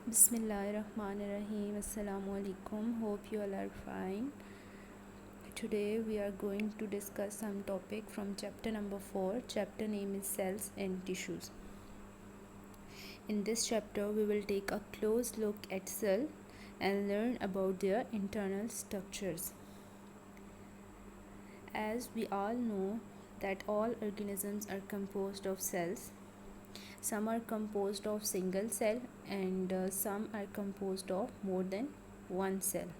Bismillahirrahmanirrahim. Assalamu alaikum. Hope you all are fine. Today we are going to discuss some topic from chapter number 4. Chapter name is cells and tissues. In this chapter we will take a close look at cell and learn about their internal structures. As we all know that all organisms are composed of cells. Some are composed of single cell and some are composed of more than one cell.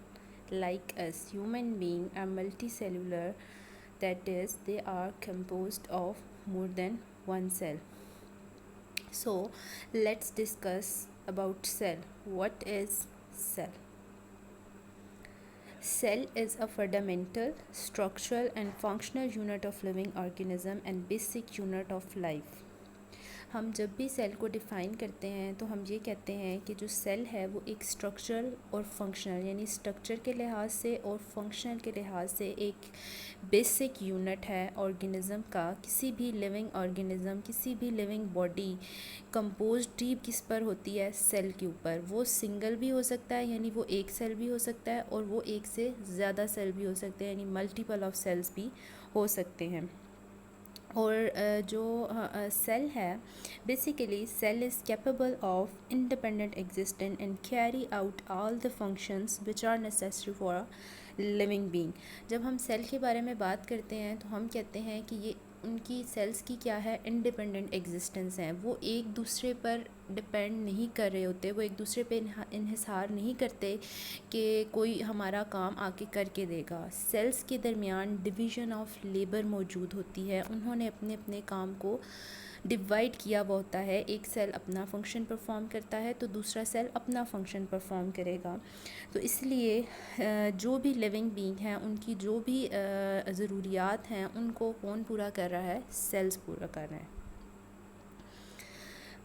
Like us, human beings are multicellular, that is, they are composed of more than one cell. So, let's discuss about cell. What is cell? Cell is a fundamental, structural and functional unit of living organism and basic unit of life. हम जब भी cell को define करते हैं तो हम ये कहते हैं कि जो सेल है वो एक स्ट्रक्चरल और फंक्शनल यानी स्ट्रक्चर के लिहाज से और फंक्शनल के लिहाज से एक बेसिक यूनिट है ऑर्गेनिज़म का। किसी भी लिविंग ऑर्गेनिज़म, किसी भी लिविंग बॉडी कंपोज्ड ही किस पर होती है? सेल के ऊपर। वो सिंगल भी हो सकता है यानी वो एक सेल भी हो सकता है और वो एक से ज़्यादा सेल भी हो सकते हैं यानी मल्टीपल ऑफ सेल्स भी हो सकते हैं। और जो सेल है, basically cell is capable of independent existence and carry out all the functions which are necessary for a living being. जब हम सेल के बारे में बात करते हैं तो हम कहते हैं कि ये उनकी सेल्स की क्या है? इंडिपेंडेंट एग्जिस्टेंस है। वो एक दूसरे पर डिपेंड नहीं कर रहे होते, वो एक दूसरे पे इन्हिसार नहीं करते कि कोई हमारा काम आके करके देगा। सेल्स के दरमियान डिवीज़न ऑफ लेबर मौजूद होती है। उन्होंने अपने अपने काम को डिवाइड किया हुआ होता है। एक सेल अपना फंक्शन परफॉर्म करता है तो दूसरा सेल अपना फंक्शन परफॉर्म करेगा। तो इसलिए जो भी लिविंग बीइंग हैं उनकी जो भी ज़रूरियात हैं उनको कौन पूरा कर रहा है? सेल्स पूरा कर रहे हैं।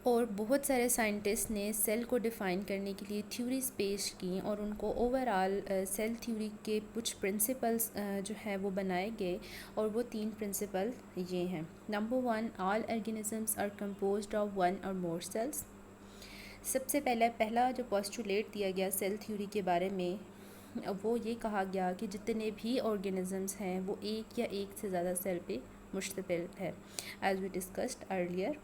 और बहुत सारे साइंटिस्ट ने सेल को डिफ़ाइन करने के लिए थ्योरीज पेश की और उनको ओवरऑल सेल थ्योरी के कुछ प्रिंसिपल्स जो है वो बनाए गए और वो 3 प्रिंसिपल ये हैं। Number 1, all organisms are composed of 1 और मोर सेल्स। सबसे पहला जो पोस्टुलेट दिया गया सेल थ्योरी के बारे में वो ये कहा गया कि जितने भी ऑर्गेनिजम्स हैं वो एक या एक से ज़्यादा सेल पे मुश्तमिल है, as we discussed earlier.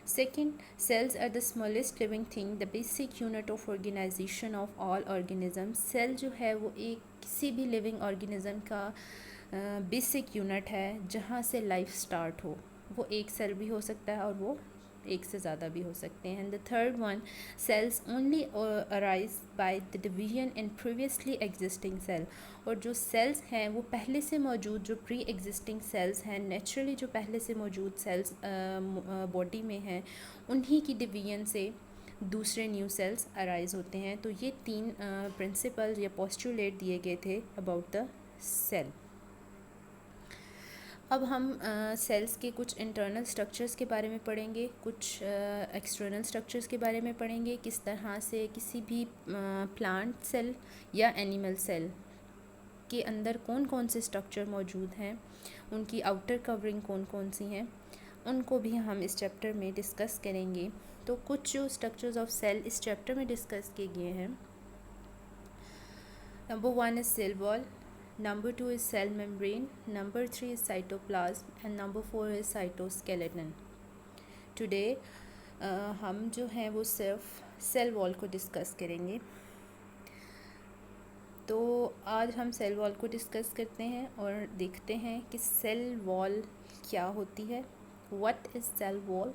Second, cells are the smallest living thing, the basic unit of organization of all organisms. Cell जो है वो एक किसी भी लिविंग ऑर्गेनिज़म का बेसिक यूनिट है जहाँ से लाइफ स्टार्ट हो। वो एक सेल भी हो सकता है और वो एक से ज़्यादा भी हो सकते हैं। The third one, cells only arise by the division in previously existing cell. और जो सेल्स हैं वो पहले से मौजूद जो प्री एग्जिस्टिंग सेल्स हैं, नेचुरली जो पहले से मौजूद सेल्स बॉडी में हैं, उन्हीं की डिवीजन से दूसरे न्यू सेल्स अराइज होते हैं। तो ये 3 प्रिंसिपल या पोस्टुलेट दिए गए थे अबाउट द सेल। अब हम सेल्स के कुछ इंटरनल स्ट्रक्चर्स के बारे में पढ़ेंगे, कुछ एक्सटर्नल स्ट्रक्चर्स के बारे में पढ़ेंगे, किस तरह से किसी भी प्लांट सेल या एनिमल सेल के अंदर कौन कौन से स्ट्रक्चर मौजूद हैं, उनकी आउटर कवरिंग कौन कौन सी हैं, उनको भी हम इस चैप्टर में डिस्कस करेंगे। तो कुछ जो स्ट्रक्चर्स ऑफ सेल इस चैप्टर में डिस्कस किए गए हैं। Number 1 is cell wall, Number 2 is cell membrane, number 3 is cytoplasm and number 4 is cytoskeleton. Today हम जो हैं वो सिर्फ सेल वॉल को डिस्कस करेंगे। तो आज हम सेल वॉल को डिस्कस करते हैं और देखते हैं कि सेल वॉल क्या होती है, what is cell wall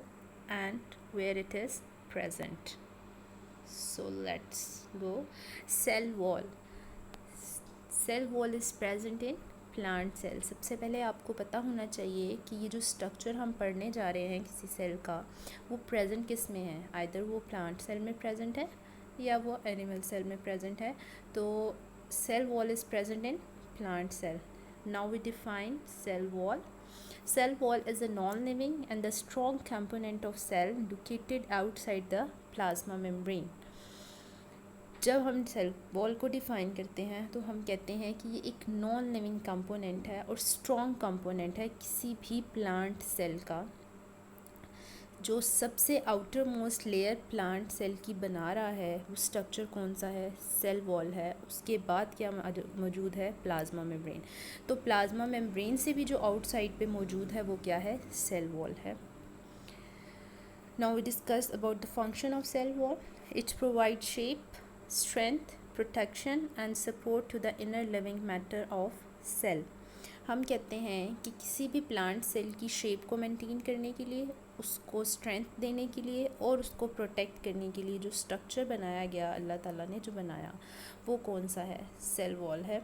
and where it is present. So let's go. Cell wall. Cell wall is present in plant cell. सबसे पहले आपको पता होना चाहिए कि ये जो स्ट्रक्चर हम पढ़ने जा रहे हैं किसी सेल का, वो प्रेजेंट किस में है? आइदर वो प्लांट सेल में प्रेजेंट है या वो एनिमल सेल में प्रेजेंट है। तो cell wall is present in plant cell. Now we define cell wall. Cell wall is a non-living and the strong component of cell located outside the plasma membrane. जब हम cell wall को define करते हैं तो हम कहते हैं कि ये एक नॉन लिविंग कंपोनेंट है और स्ट्रॉन्ग कंपोनेंट है किसी भी प्लांट सेल का, जो सबसे outer most layer plant cell की बना रहा है वो स्ट्रक्चर कौन सा है? सेल वॉल है। उसके बाद क्या मौजूद है? Plasma membrane. तो प्लाज्मा मेम्ब्रेन से भी जो आउटसाइड पे मौजूद है वो क्या है? सेल वॉल है। Now we discuss about the function of cell wall. It provide shape, strength, protection and support to the inner living matter of cell. हम कहते हैं कि किसी भी प्लांट सेल की शेप को मेंटेन करने के लिए, उसको स्ट्रेंथ देने के लिए और उसको प्रोटेक्ट करने के लिए जो स्ट्रक्चर बनाया गया, अल्लाह ताला ने जो बनाया, वो कौन सा है? सेल वॉल है।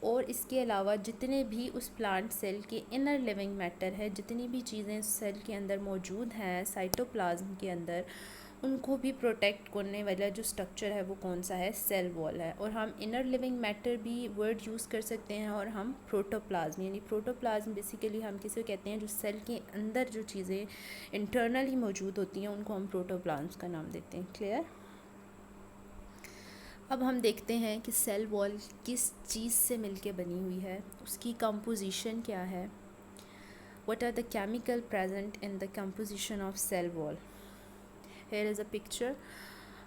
और इसके अलावा जितने भी उस प्लांट सेल के इनर लिविंग मैटर है, जितनी भी चीज़ें सेल के अंदर मौजूद हैं साइटोप्लाज्म के अंदर, उनको भी प्रोटेक्ट करने वाला जो स्ट्रक्चर है वो कौन सा है? सेल वॉल है। और हम इनर लिविंग मैटर भी वर्ड यूज़ कर सकते हैं, और हम प्रोटोप्लाज्म, यानी प्रोटोप्लाज्म बेसिकली हम किसे कहते हैं? जो सेल के अंदर जो चीज़ें इंटरनली मौजूद होती हैं उनको हम प्रोटोप्लाज्म का नाम देते हैं। क्लियर? अब हम देखते हैं कि सेल वॉल किस चीज़ से मिलके बनी हुई है, उसकी कंपोजिशन क्या है। What are the chemical present in the composition of cell wall. Here is a picture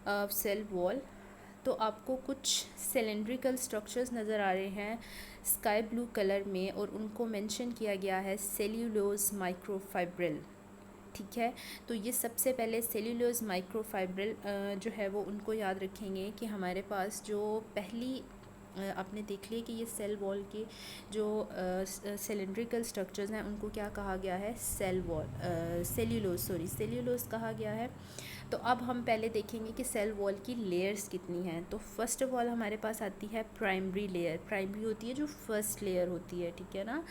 of cell wall. तो आपको कुछ सिलेंड्रिकल स्ट्रक्चर्स नज़र आ रहे हैं स्काई ब्लू कलर में, और उनको मेंशन किया गया है सेल्यूलोज माइक्रोफाइब्रिल। ठीक है, तो ये सबसे पहले सेल्यूलोज माइक्रोफाइब्रिल जो है वो उनको याद रखेंगे कि हमारे पास जो पहली आपने देख लिया कि ये सेल वॉल के जो सिलेंड्रिकल स्ट्रक्चर्स हैं उनको क्या कहा गया है? सेल्यूलोज कहा गया है। तो अब हम पहले देखेंगे कि सेल वॉल की लेयर्स कितनी हैं। तो फर्स्ट ऑफ ऑल हमारे पास आती है प्राइमरी लेयर। प्राइमरी होती है जो फर्स्ट लेयर होती है, ठीक है ना।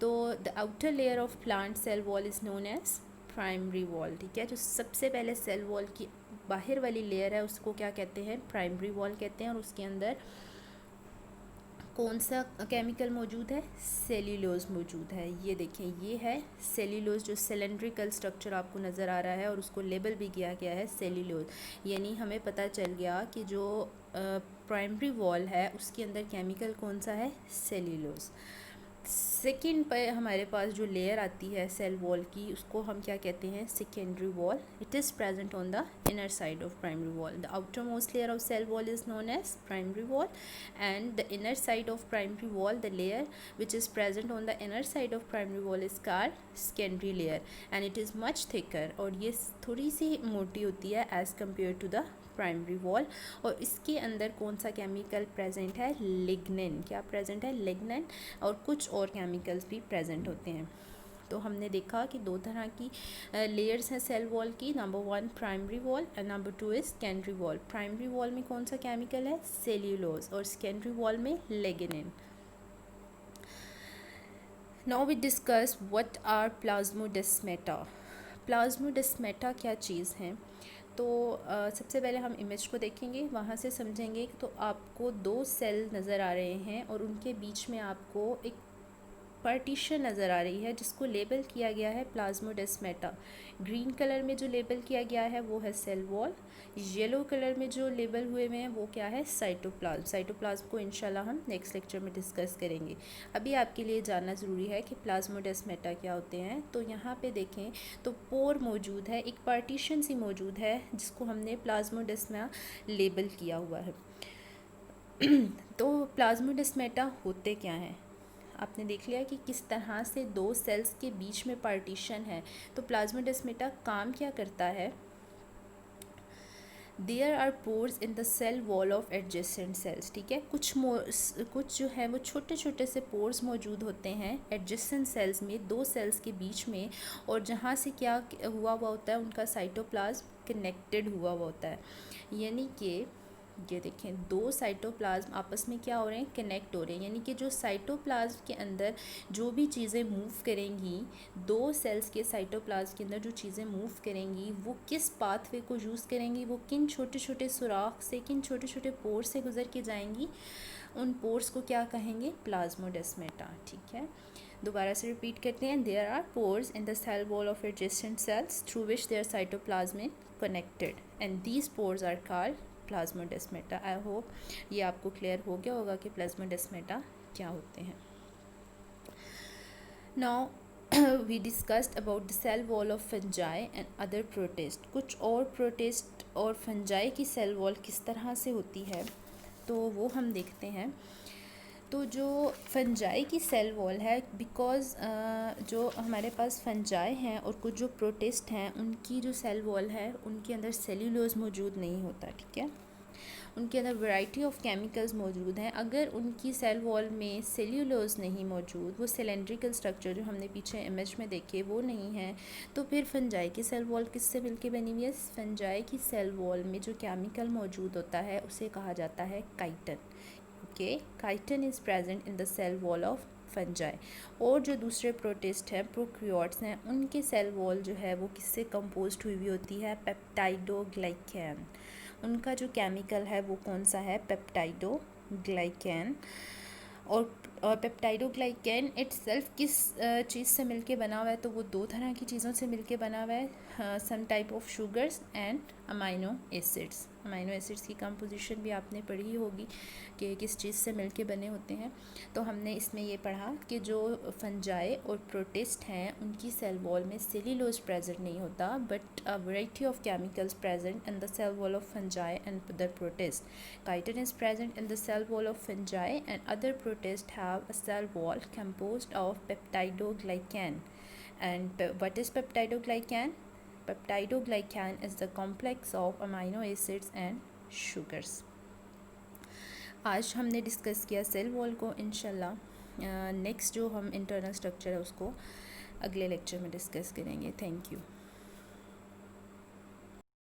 तो the outer layer of plant cell wall is known as primary wall. ठीक है, जो सबसे पहले सेल वॉल की बाहर वाली लेयर है उसको क्या कहते हैं? प्राइमरी वॉल कहते हैं। और उसके अंदर कौन सा केमिकल मौजूद है? सेल्यूलोज मौजूद है। ये देखें, ये है सेल्यूलोज, जो सिलेंड्रिकल स्ट्रक्चर आपको नज़र आ रहा है और उसको लेबल भी किया गया है सेल्यूलोज। यानी हमें पता चल गया कि जो प्राइमरी वॉल है उसके अंदर केमिकल कौन सा है? सेल्यूलोज। सेकेंड पर हमारे पास जो लेयर आती है सेल वॉल की उसको हम क्या कहते हैं? Secondary wall. It is present on the inner side of primary wall. The outer most layer of cell wall is known as primary wall, and the inner side of primary wall, the layer which is present on the inner side of primary wall is called secondary layer, and it is much thicker, और ये थोड़ी सी मोटी होती है as compare to the primary wall. और इसके अंदर कौन सा केमिकल प्रेजेंट है? लिग्निन। क्या प्रेजेंट है? लिग्निन। और कुछ और केमिकल्स भी प्रेजेंट होते हैं। तो हमने देखा कि दो तरह की लेयर्स हैं सेल वॉल की। Number 1 primary wall and number 2 is secondary wall. Primary wall में कौन सा केमिकल है? सेल्यूलोज। और सेकेंडरी वॉल में lignin. Now we discuss what are plasmodesmata. Plasmodesmata क्या चीज़ है? तो सबसे पहले हम इमेज को देखेंगे, वहाँ से समझेंगे। तो आपको 2 सेल नज़र आ रहे हैं और उनके बीच में आपको एक पार्टीशन नज़र आ रही है जिसको लेबल किया गया है प्लाज्मोडेस्माटा। ग्रीन कलर में जो लेबल किया गया है वो है सेल वॉल। येलो कलर में जो लेबल हुए हुए हैं वो क्या है? साइटोप्लाज्म। साइटोप्लाज्म को इंशाल्लाह हम नेक्स्ट लेक्चर में डिस्कस करेंगे। अभी आपके लिए जानना ज़रूरी है कि प्लाज्मोडेस्माटा क्या होते हैं। तो यहाँ पे देखें तो पोर मौजूद है, एक पार्टीशन सी मौजूद है जिसको हमने प्लाज्मोडेस्मा लेबल किया हुआ है। तो प्लाज्मोडेस्माटा होते क्या हैं? आपने देख लिया कि किस तरह से 2 सेल्स के बीच में पार्टीशन है। तो प्लाज्मोडेस्माटा काम क्या करता है? There are pores in the cell wall of adjacent cells. ठीक है, कुछ जो है वो छोटे छोटे से पोर्स मौजूद होते हैं एडजेसेंट सेल्स में, 2 सेल्स के बीच में, और जहाँ से क्या हुआ हुआ होता है? उनका साइटोप्लाज्म कनेक्टेड हुआ हुआ होता है। यानी कि ये देखें, 2 साइटोप्लाज्म आपस में क्या हो रहे हैं? कनेक्ट हो रहे हैं। यानी कि जो साइटोप्लाज्म के अंदर जो भी चीज़ें मूव करेंगी, 2 सेल्स के साइटोप्लाज्म के अंदर जो चीज़ें मूव करेंगी वो किस पाथवे को यूज़ करेंगी? वो किन छोटे छोटे सुराख से, किन छोटे छोटे पोर्स से गुजर के जाएंगी? उन पोर्स को क्या कहेंगे? प्लाज्मोडेस्माटा। ठीक है, दोबारा से रिपीट करते हैं। There are pores in the cell wall of adjacent cells through which their cytoplasm is connected, and these pores are called plasmodesmata. I hope ये आपको क्लियर हो गया होगा कि प्लाज्मोडेस्माटा क्या होते हैं। Now we discussed about the cell wall of fungi and other protist. कुछ और प्रोटिस्ट और फंजाई की सेल वॉल किस तरह से होती है तो वो हम देखते हैं। तो जो फंजाई की सेल वॉल है, बिकॉज़ जो हमारे पास फंजाई हैं और कुछ जो प्रोटिस्ट हैं उनकी जो सेल वॉल है उनके अंदर सेल्यूलोज मौजूद नहीं होता, ठीक है। उनके अंदर वैरायटी ऑफ केमिकल्स मौजूद हैं। अगर उनकी सेल वॉल में सेल्यूलोज नहीं मौजूद, वो सिलेंड्रिकल स्ट्रक्चर जो हमने पीछे इमेज में देखे वो नहीं है, तो फिर फंजाई की सेल वॉल किससे मिलके बनी हुई है? फंजाई की सेल वॉल में जो केमिकल मौजूद होता है उसे कहा जाता है chitin. Okay, chitin is present in the cell wall of fungi. और जो दूसरे प्रोटिस्ट हैं, प्रोक्रियोट्स हैं, उनकी सेल वॉल जो है वो किससे कंपोज्ड हुई हुई होती है? पेप्टाइडोग्लाइकैन। उनका जो केमिकल है वो कौन सा है? पेप्टाइडोग्लाइकैन। और पेप्टाइडोग्लाइकैन इटसेल्फ किस चीज़ से मिलके बना हुआ है? तो वो दो तरह की चीज़ों से मिलके बना हुआ है, some type of sugars and amino acids. Amino acids की कंपोजिशन भी आपने पढ़ी होगी कि किस चीज़ से मिलके बने होते हैं। तो हमने इसमें ये पढ़ा कि जो फंजाई और प्रोटिस्ट हैं उनकी सेल वॉल में सेल्यूलोज प्रेजेंट नहीं होता, but a variety of chemicals present in the cell wall of fungi and other protist. Chitin is present in the cell wall of fungi and other protists have a cell wall composed of peptidoglycan. And what is peptidoglycan? Peptidoglycan is the complex of amino acids and sugars. आज हमने discuss किया cell wall को। इंशाल्लाह next जो हम internal structure है उसको अगले लेक्चर में डिस्कस करेंगे। Thank you.